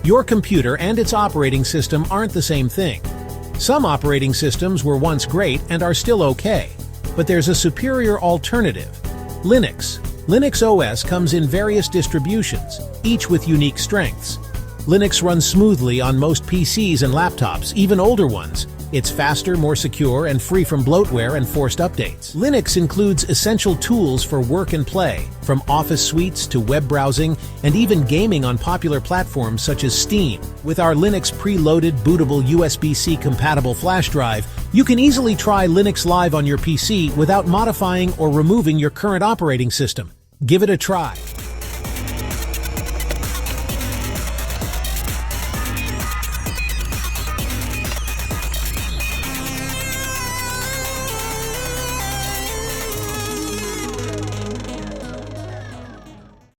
Your computer and its operating system aren't the same thing. Some operating systems were once great and are still okay, but there's a superior alternative: Linux. Linux OS comes in various distributions, each with unique strengths. Linux runs smoothly on most PCs and laptops, even older ones. It's faster, more secure, and free from bloatware and forced updates. Linux includes essential tools for work and play, from office suites to web browsing, and even gaming on popular platforms such as Steam. With our Linux preloaded, bootable USB-C compatible flash drive, you can easily try Linux Live on your PC without modifying or removing your current operating system. Give it a try.